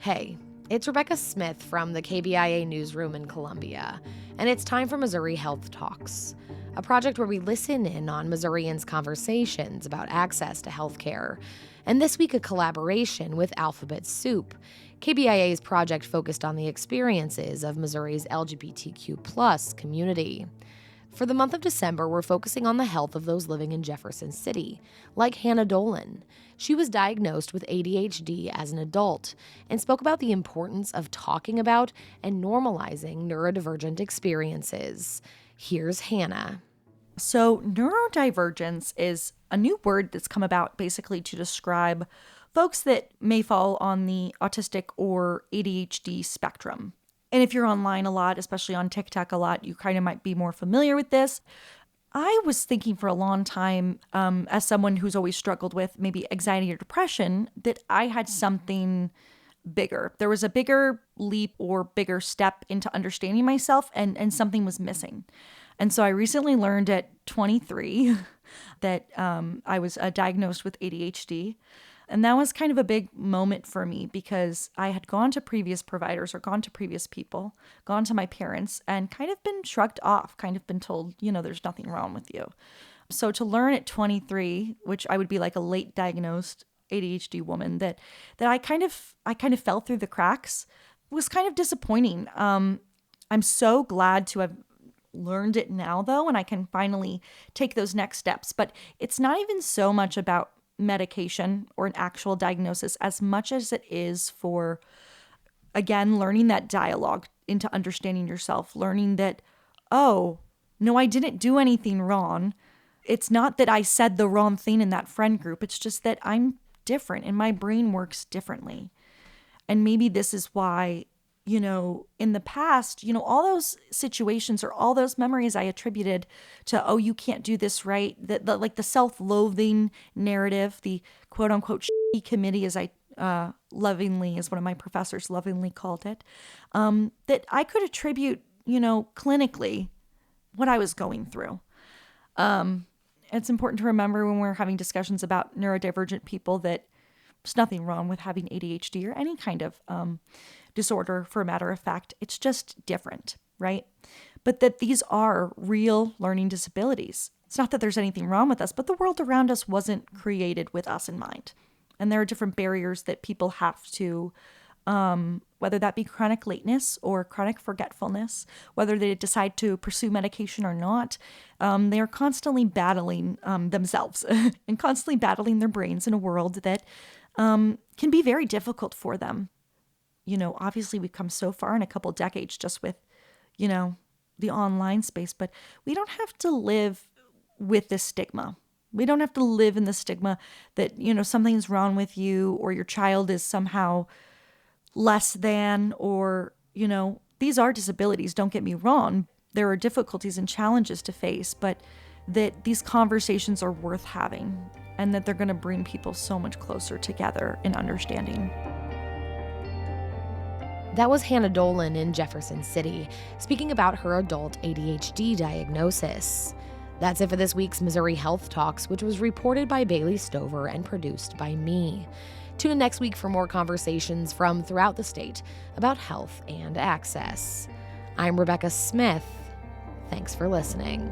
Hey, it's Rebecca Smith from the KBIA newsroom in Columbia, and it's time for Missouri Health Talks, a project where we listen in on Missourians' conversations about access to healthcare. And this week, a collaboration with Alphabet Soup, KBIA's project focused on the experiences of Missouri's LGBTQ+ community. For the month of December, we're focusing on the health of those living in Jefferson City, like Hannah Dolan. She was diagnosed with ADHD as an adult and spoke about the importance of talking about and normalizing neurodivergent experiences. Here's Hannah. So, neurodivergence is a new word that's come about basically to describe folks that may fall on the autistic or ADHD spectrum. And if you're online a lot, especially on TikTok a lot, you kind of might be more familiar with this. I was thinking for a long time, as someone who's always struggled with maybe anxiety or depression, that I had something bigger. There was a bigger leap or bigger step into understanding myself, and something was missing. And so I recently learned at 23 that I was diagnosed with ADHD. And that was kind of a big moment for me because I had gone to previous providers or gone to previous people, gone to my parents, and kind of been shrugged off, kind of been told, there's nothing wrong with you. So to learn at 23, which I would be like a late diagnosed ADHD woman, that I kind of fell through the cracks was kind of disappointing. I'm so glad to have learned it now, though, and I can finally take those next steps. But it's not even so much about medication or an actual diagnosis as much as it is for, again, learning that dialogue into understanding yourself, learning that, oh, no, I didn't do anything wrong. It's not that I said the wrong thing in that friend group. It's just that I'm different and my brain works differently. And maybe this is why, in the past, all those situations or all those memories I attributed to, oh, you can't do this right. The self-loathing narrative, the quote unquote shitty committee, as as one of my professors lovingly called it, that I could attribute, clinically what I was going through. It's important to remember when we're having discussions about neurodivergent people that there's nothing wrong with having ADHD or any kind of disorder, for a matter of fact. It's just different, right? But that these are real learning disabilities. It's not that there's anything wrong with us, but the world around us wasn't created with us in mind. And there are different barriers that people have to, whether that be chronic lateness or chronic forgetfulness, whether they decide to pursue medication or not, they are constantly battling themselves and constantly battling their brains in a world that can be very difficult for them. Obviously we've come so far in a couple decades just with, the online space, but we don't have to live with this stigma. We don't have to live in the stigma that, something's wrong with you or your child is somehow less than, or, these are disabilities, don't get me wrong. There are difficulties and challenges to face, but that these conversations are worth having and that they're going to bring people so much closer together in understanding. That was Hannah Dolan in Jefferson City, speaking about her adult ADHD diagnosis. That's it for this week's Missouri Health Talks, which was reported by Bailey Stover and produced by me. Tune in next week for more conversations from throughout the state about health and access. I'm Rebecca Smith. Thanks for listening.